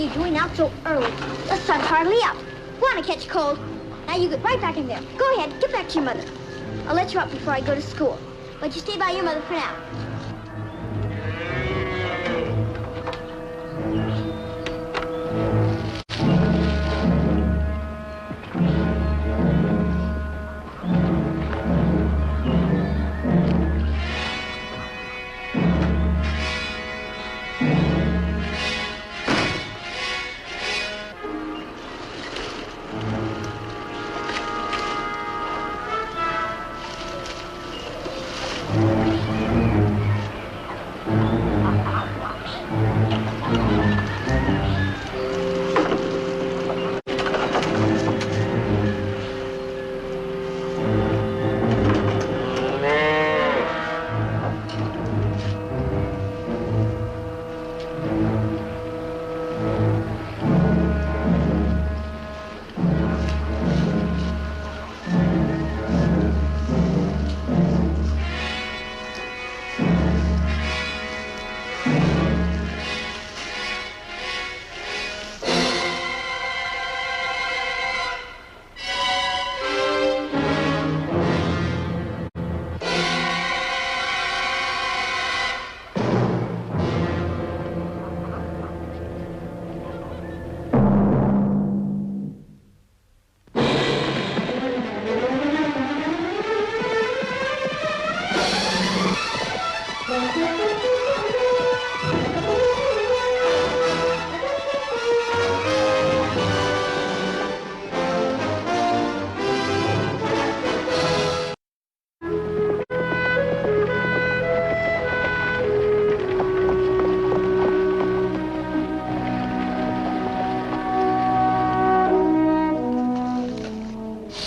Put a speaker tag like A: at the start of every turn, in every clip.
A: you doing out so early? The sun's hardly up. Want to catch cold? Now you get right back in there. Go ahead, get back to your mother. I'll let you up before I go to school. But you stay by your mother for now.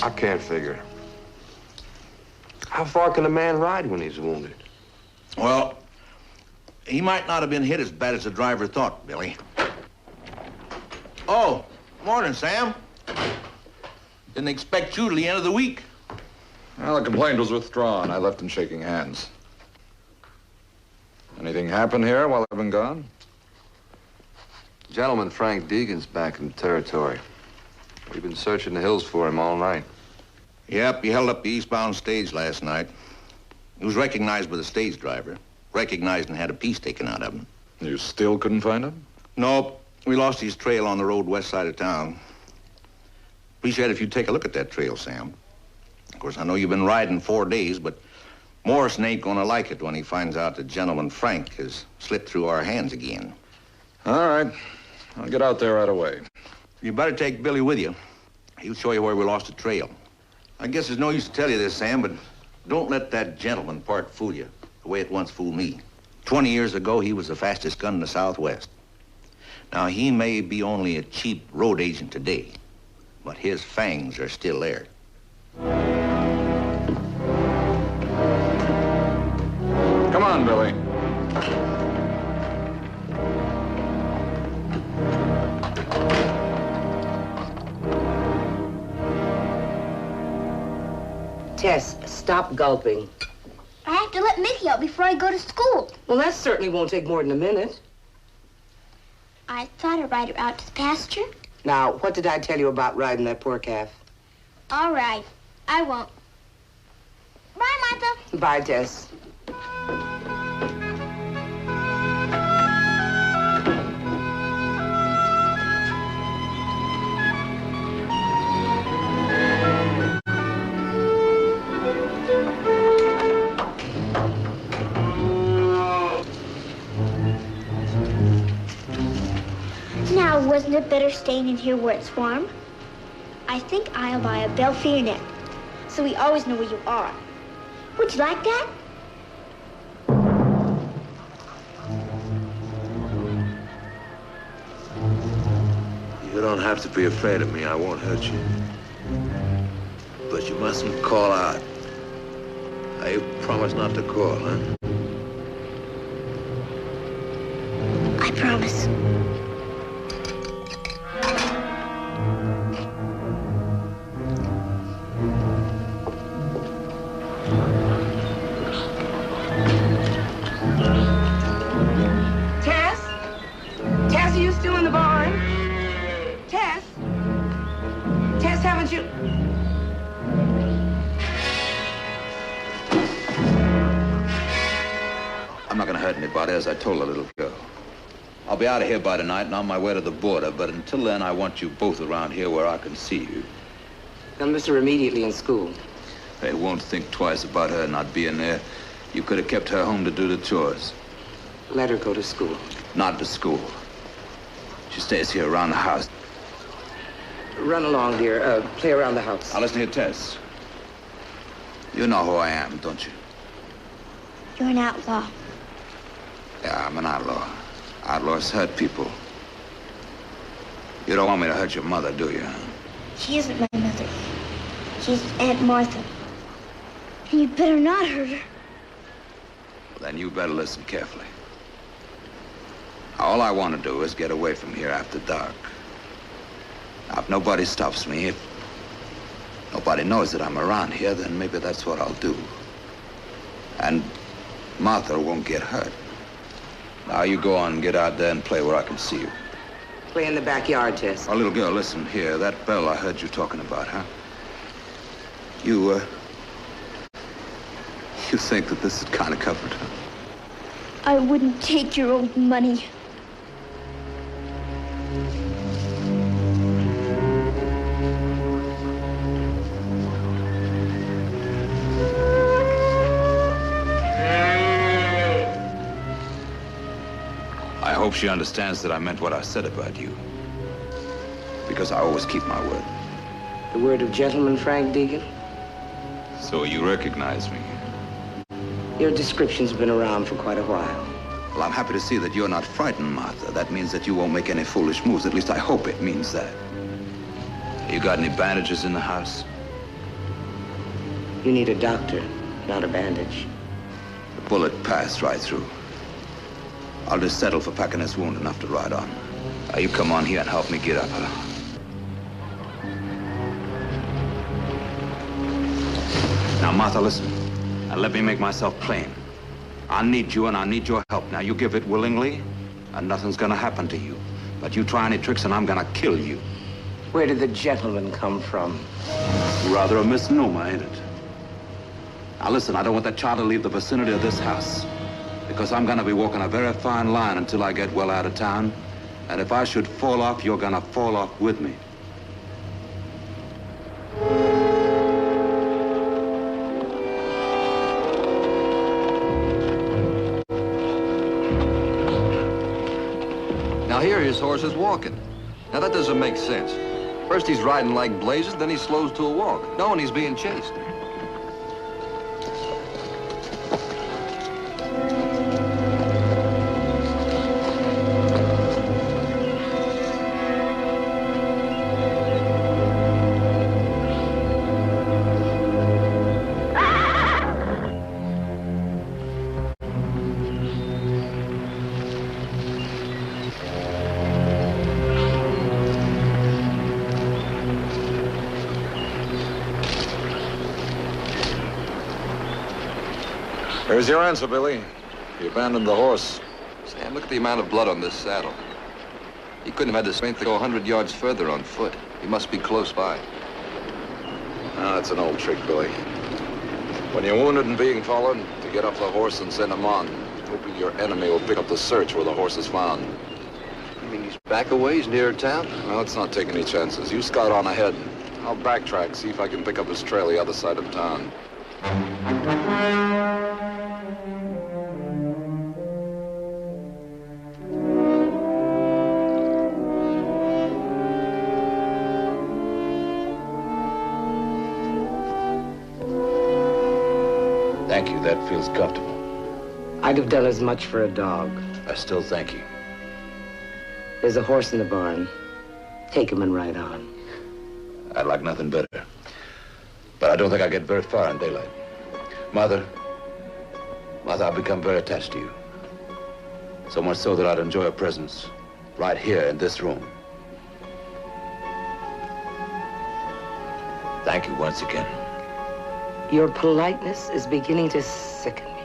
B: I can't figure. How far can a man ride when he's wounded?
C: Well, he might not have been hit as bad as the driver thought, Billy. Oh, morning, Sam. Didn't expect you till the end of the week.
D: Well, the complaint was withdrawn. I left in shaking hands. Anything happen here while I've been gone?
B: Gentleman Frank Deegan's back in the territory. We've been searching the hills for him all night.
C: Yep, he held up the eastbound stage last night. He was recognized by the stage driver. Recognized and had a piece taken out of him.
D: You still couldn't find him?
C: Nope. We lost his trail on the road west side of town. Appreciate it if you'd take a look at that trail, Sam. Of course, I know you've been riding 4 days, but Morrison ain't gonna like it when he finds out that Gentleman Frank has slipped through our hands again.
D: All right. I'll get out there right away.
C: You better take Billy with you. He'll show you where we lost the trail. I guess there's no use to tell you this, Sam, but don't let that gentleman part fool you the way it once fooled me. 20 years ago, he was the fastest gun in the Southwest. Now, he may be only a cheap road agent today, but his fangs are still there.
D: Come on, Billy.
E: Tess, stop gulping.
A: I have to let Mickey out before I go to school.
E: Well, that certainly won't take more than a minute.
A: I thought I'd ride her out to the pasture.
E: Now, what did I tell you about riding that poor calf?
A: All right, I won't. Bye, Martha.
E: Bye, Tess.
A: Now, wasn't it better staying in here where it's warm? I think I'll buy a bell for your neck, so we always know where you are. Would you like that?
F: You don't have to be afraid of me. I won't hurt you. But you mustn't call out. I promise not to call, huh?
A: I promise.
E: Tess? Tess, are you still in the barn?
C: I'm not gonna hurt anybody, as I told the little girl. I'll be out of here by tonight and on my way to the border, but until then, I want you both around here where I can see you.
E: Now, Mr. immediately in school.
C: They won't think twice about her not being there. You could have kept her home to do the chores.
E: Let her go to school.
C: Not to school. She stays here around the house.
E: Run along, dear. Play around the house.
C: Now listen here, Tess. You know who I am, don't you?
A: You're an outlaw.
C: Yeah, I'm an outlaw. Outlaws hurt people. You don't want me to hurt your mother, do you?
A: She isn't my mother. She's Aunt Martha. And you'd better not hurt her.
C: Then you better listen carefully. All I want to do is get away from here after dark. Now, if nobody stops me, if nobody knows that I'm around here, then maybe that's what I'll do. And Martha won't get hurt. Now you go on and get out there and play where I can see you.
E: Play in the backyard, Tess.
C: Oh, little girl, listen here. That bell I heard you talking about, huh? You think that this is kind of covered, huh?
A: I wouldn't take your old money.
C: I hope she understands that I meant what I said about you. Because I always keep my word.
E: The word of gentleman, Frank Deegan?
C: So you recognize me.
E: Your description's been around for quite a while.
C: Well, I'm happy to see that you're not frightened, Martha. That means that you won't make any foolish moves. At least I hope it means that. You got any bandages in the house?
E: You need a doctor, not a bandage.
C: The bullet passed right through. I'll just settle for packing this wound enough to ride on. Now, you come on here and help me get up her. Now, Martha, listen. Now, let me make myself plain. I need you and I need your help. Now, you give it willingly, and nothing's gonna happen to you. But you try any tricks and I'm gonna kill you.
E: Where did the gentleman come from?
C: Rather a misnomer, ain't it? Now, listen, I don't want that child to leave the vicinity of this house. Because I'm gonna be walking a very fine line until I get well out of town. And if I should fall off, you're gonna fall off with me.
B: Now here his horse is walking. Now that doesn't make sense. First he's riding like blazes, then he slows to a walk, knowing he's being chased.
D: Here's your answer, Billy. You abandoned the horse.
B: Sam, look at the amount of blood on this saddle. He couldn't have had the strength to go 100 yards further on foot. He must be close by.
D: Ah, that's an old trick, Billy. When you're wounded and being followed, to get off the horse and send him on, hoping your enemy will pick up the search where the horse is found.
B: You mean he's back a ways near town?
D: Well, let's not take any chances. You scout on ahead. I'll backtrack, see if I can pick up his trail the other side of town.
C: Thank you, that feels comfortable.
E: I'd have done as much for a dog.
C: I still thank you.
E: There's a horse in the barn. Take him and ride on.
C: I'd like nothing better. But I don't think I'll get very far in daylight. Mother, I've become very attached to you. So much so that I'd enjoy a presence right here in this room. Thank you once again.
E: Your politeness is beginning to sicken me.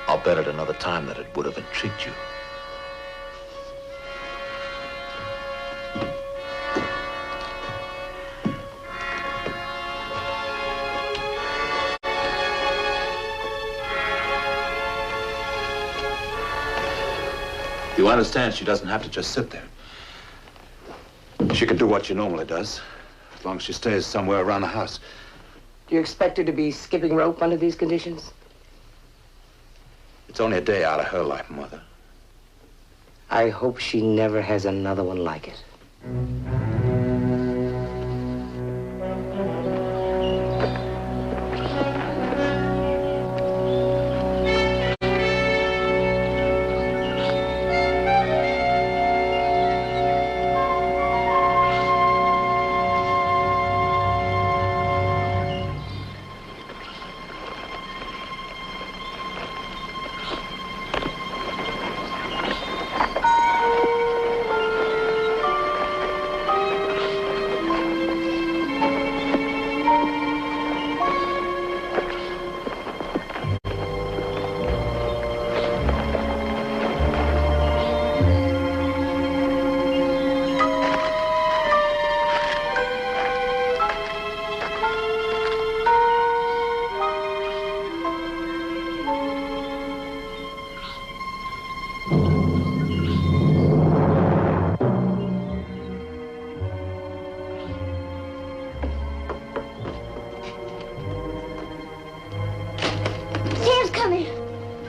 C: I'll bet at another time that it would have intrigued you.
G: You understand she doesn't have to just sit there. She can do what she normally does, as long as she stays somewhere around the house.
E: Do you expect her to be skipping rope under these conditions?
G: It's only a day out of her life, Mother.
E: I hope she never has another one like it.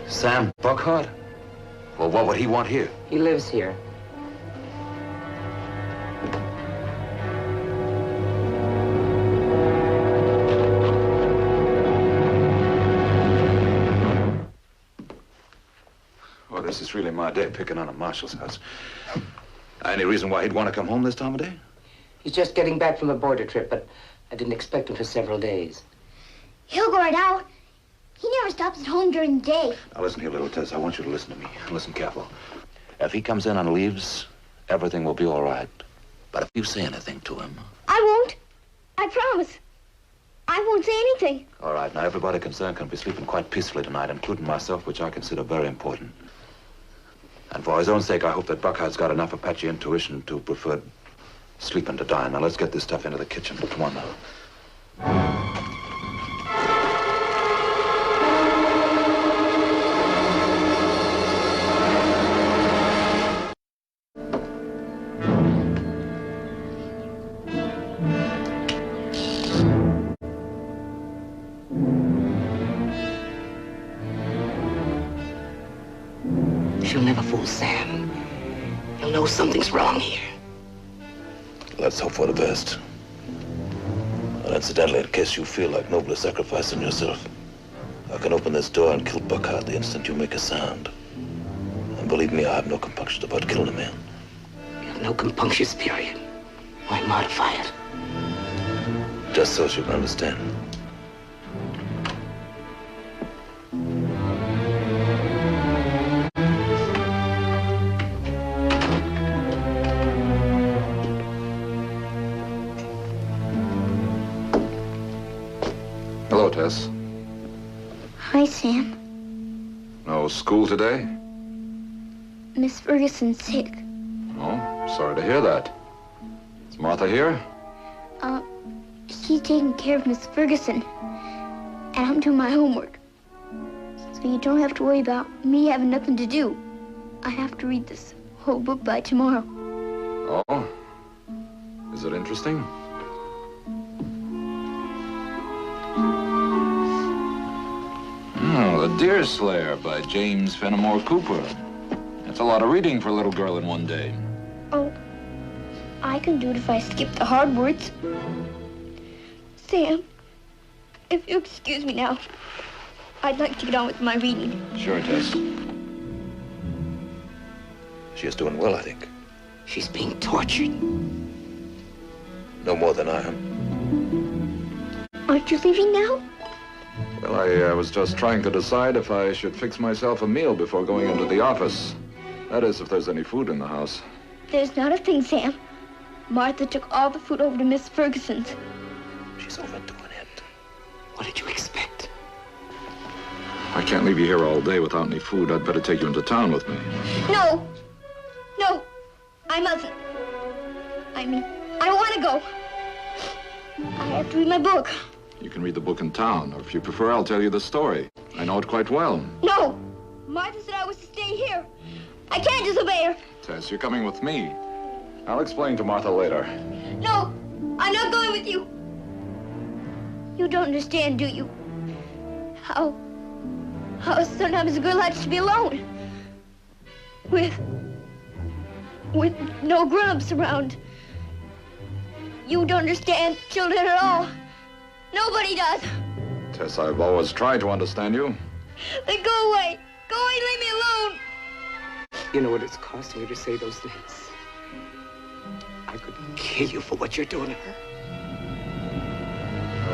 G: Sam Buckhart? Well, what would he want here?
E: He lives here.
G: Well, this is really my day, picking on a marshal's house. Any reason why he'd want to come home this time of day?
E: He's just getting back from a border trip, but I didn't expect him for several days.
A: He'll go right out. He never stops at home during the day.
G: Now, listen here, little Tess. I want you to listen to me. Listen careful. If he comes in and leaves, everything will be all right. But if you say anything to him...
A: I won't. I promise. I won't say anything.
G: All right. Now, everybody concerned can be sleeping quite peacefully tonight, including myself, which I consider very important. And for his own sake, I hope that Buckhart's got enough Apache intuition to prefer sleeping to dying. Now, let's get this stuff into the kitchen. Come on now.
E: She'll never fool Sam. He'll know something's wrong here.
F: Let's hope for the best. And incidentally, in case you feel like nobly sacrificing yourself, I can open this door and kill Buckhart the instant you make a sound. And believe me, I have no compunctions about killing a man.
E: You have no compunctions, period. Why modify it?
F: Just so you can understand.
D: Hello, Tess.
A: Hi, Sam.
D: No school today?
A: Miss Ferguson's sick.
D: Oh, sorry to hear that. Is Martha here?
A: She's taking care of Miss Ferguson. And I'm doing my homework. So you don't have to worry about me having nothing to do. I have to read this whole book by tomorrow.
D: Oh? Is it interesting? Oh, The Deer Slayer by James Fenimore Cooper. That's a lot of reading for a little girl in one day.
A: Oh, I can do it if I skip the hard words. Sam, if you excuse me now, I'd like to get on with my reading.
D: Sure, Tess.
F: She is doing well, I think.
E: She's being tortured.
F: No more than I am.
A: Aren't you leaving now?
D: Well, I was just trying to decide if I should fix myself a meal before going into the office. That is, if there's any food in the house.
A: There's not a thing, Sam. Martha took all the food over to Miss Ferguson's.
F: She's overdoing it.
E: What did you expect?
D: I can't leave you here all day without any food. I'd better take you into town with me.
A: No. No. I mustn't. I mean, I don't want to go. I have to read my book.
D: You can read the book in town, or if you prefer, I'll tell you the story. I know it quite well.
A: No. Martha said I was to stay here. I can't disobey her.
D: Tess, you're coming with me. I'll explain to Martha later.
A: No, I'm not going with you. You don't understand, do you? How sometimes a girl likes to be alone. With no grown-ups around. You don't understand children at all. Nobody does.
D: Tess, I've always tried to understand you.
A: Then go away. Go away, leave me alone.
E: You know what it's costing you to say those things? I could kill you for what you're doing to her.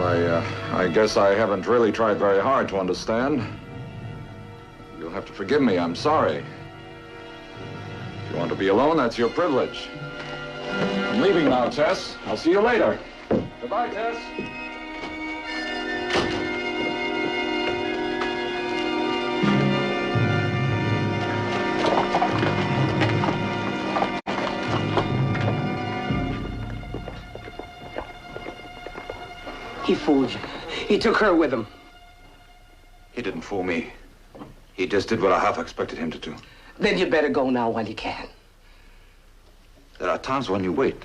D: Well, I guess I haven't really tried very hard to understand. You'll have to forgive me. I'm sorry. If you want to be alone, that's your privilege. I'm leaving now, Tess. I'll see you later. Goodbye, Tess.
E: He fooled you. He took her with him.
G: He didn't fool me. He just did what I half expected him to do.
E: Then you better go now while you can.
G: There are times when you wait.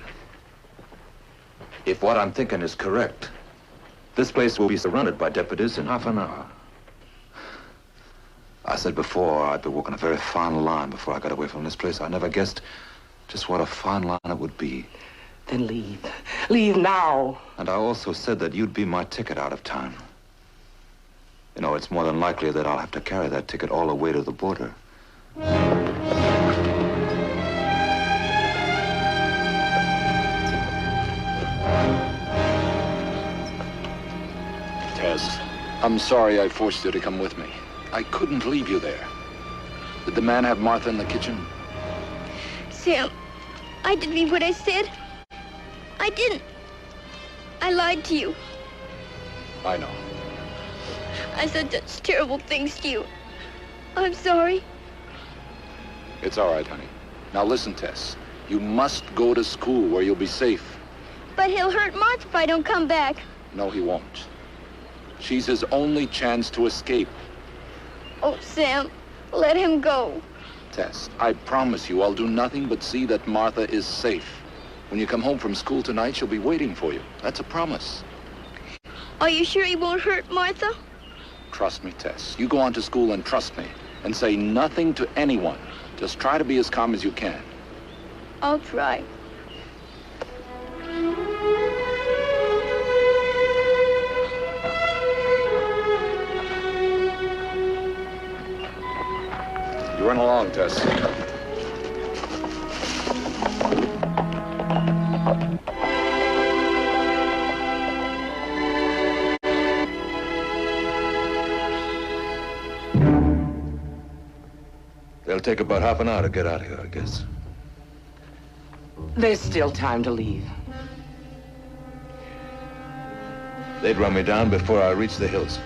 G: If what I'm thinking is correct, this place will be surrounded by deputies in half an hour. I said before I'd be walking a very fine line before I got away from this place. I never guessed just what a fine line it would be.
E: Then leave. Leave now.
G: And I also said that you'd be my ticket out of town. You know, it's more than likely that I'll have to carry that ticket all the way to the border.
D: Tess, I'm sorry I forced you to come with me. I couldn't leave you there. Did the man have Martha in the kitchen?
A: Sam, I didn't mean what I said. I didn't. I lied to you.
D: I know.
A: I said such terrible things to you. I'm sorry.
D: It's all right, honey. Now listen, Tess. You must go to school where you'll be safe.
A: But he'll hurt Martha if I don't come back.
D: No, he won't. She's his only chance to escape.
A: Oh, Sam, let him go.
D: Tess, I promise you I'll do nothing but see that Martha is safe. When you come home from school tonight, she'll be waiting for you. That's a promise.
A: Are you sure he won't hurt Martha?
D: Trust me, Tess. You go on to school and trust me. And say nothing to anyone. Just try to be as calm as you can.
A: I'll try.
D: You run along, Tess.
C: They'll take about half an hour to get out of here, I guess.
E: There's still time to leave.
C: They'd run me down before I reached the hills.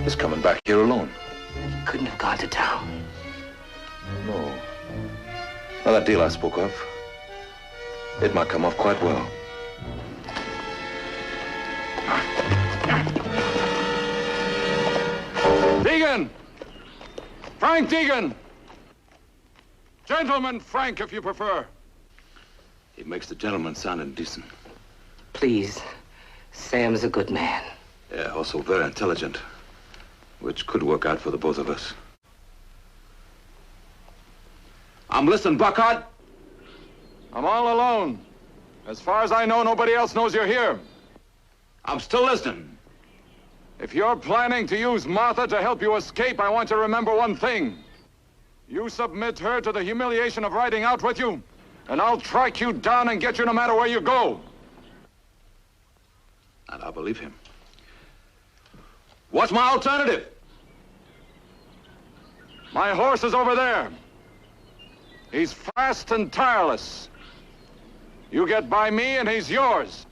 C: He's coming back here alone.
E: He couldn't have gone to town.
C: No. Now, that deal I spoke of, it might come off quite well.
D: Deegan! Frank Deegan! Gentleman Frank, if you prefer.
G: He makes the gentleman sound indecent.
E: Please, Sam's a good man.
G: Yeah, also very intelligent, which could work out for the both of us. I'm listening, Buckhart.
D: I'm all alone. As far as I know, nobody else knows you're here.
G: I'm still listening.
D: If you're planning to use Martha to help you escape, I want you to remember one thing. You submit her to the humiliation of riding out with you, and I'll track you down and get you no matter where you go.
G: And I believe him. What's my alternative?
D: My horse is over there. He's fast and tireless. You get by me and he's yours.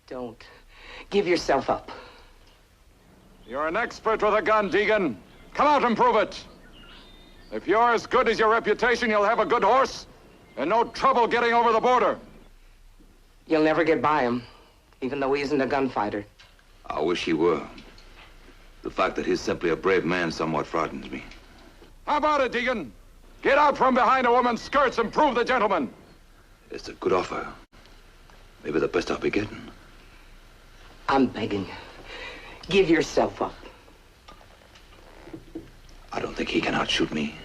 E: Don't give yourself up.
D: You're an expert with a gun, Deegan. Come out and prove it. If you're as good as your reputation, you'll have a good horse and no trouble getting over the border.
E: You'll never get by him, even though he isn't a gunfighter.
G: I wish he were. The fact that he's simply a brave man somewhat frightens me.
D: How about it, Deegan? Get out from behind a woman's skirts and prove the gentleman.
G: It's a good offer. Maybe the best I'll be getting.
E: I'm begging you. Give yourself up.
G: I don't think he can outshoot me.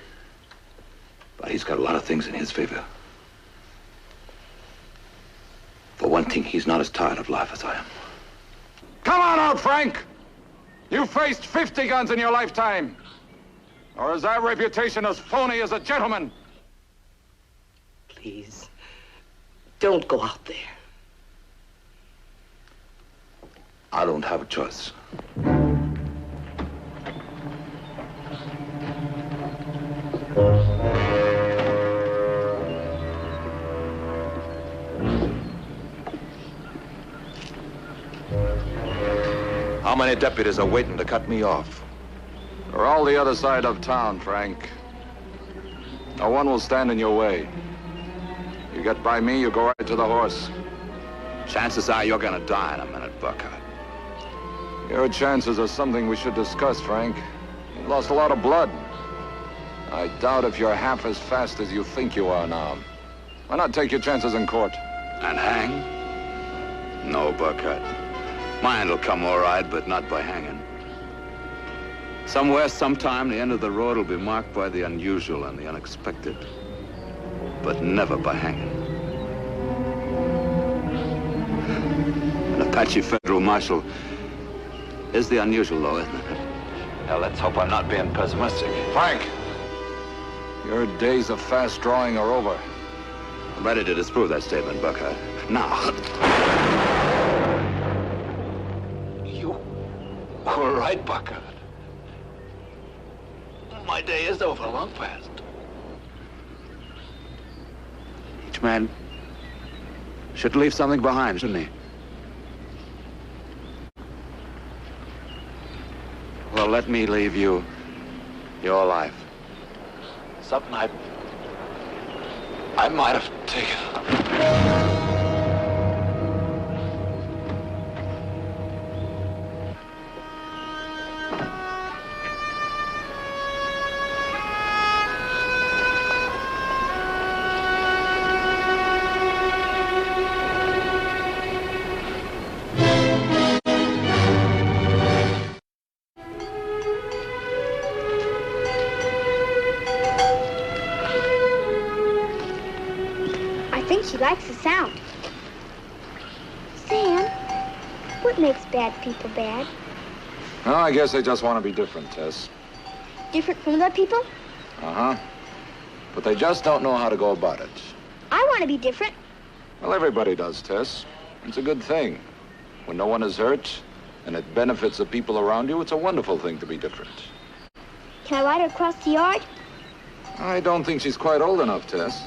G: But he's got a lot of things in his favor. For one thing, he's not as tired of life as I am.
D: Come on out, Frank! You faced 50 guns in your lifetime. Or is that reputation as phony as a gentleman?
E: Please, don't go out there.
G: I don't have a choice. How many deputies are waiting to cut me off?
D: They're all the other side of town, Frank. No one will stand in your way. You get by me, you go right to the horse.
G: Chances are you're gonna die in a minute, Buckhart.
D: Your chances are something we should discuss, Frank. You lost a lot of blood. I doubt if you're half as fast as you think you are now. Why not take your chances in court?
G: And hang? No, Buckhart. Mine will come all right, but not by hanging. Somewhere, sometime, the end of the road will be marked by the unusual and the unexpected. But never by hanging. An Apache federal marshal is the unusual, though, isn't it? Now, let's hope I'm not being pessimistic.
D: Frank! Your days of fast drawing are over.
G: I'm ready to disprove that statement, Buckhart. Now. You were right, Buckhart. My day is over, long past. Each man should leave something behind, shouldn't he? Well, let me leave you your life. Something I might have taken.
A: She likes the sound. Sam, what makes bad people bad?
D: Well, I guess they just want to be different, Tess.
A: Different from other people?
D: Uh-huh. But they just don't know how to go about it.
A: I want to be different.
D: Well, everybody does, Tess. It's a good thing. When no one is hurt and it benefits the people around you, it's a wonderful thing to be different.
A: Can I ride her across the yard?
D: I don't think she's quite old enough, Tess.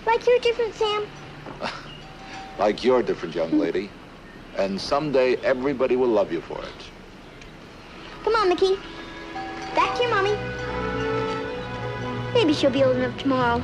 A: Like you're different, Sam?
D: Like you're different, young lady. And someday, everybody will love you for it.
A: Come on, Mickey. Back to your mommy. Maybe she'll be old enough tomorrow.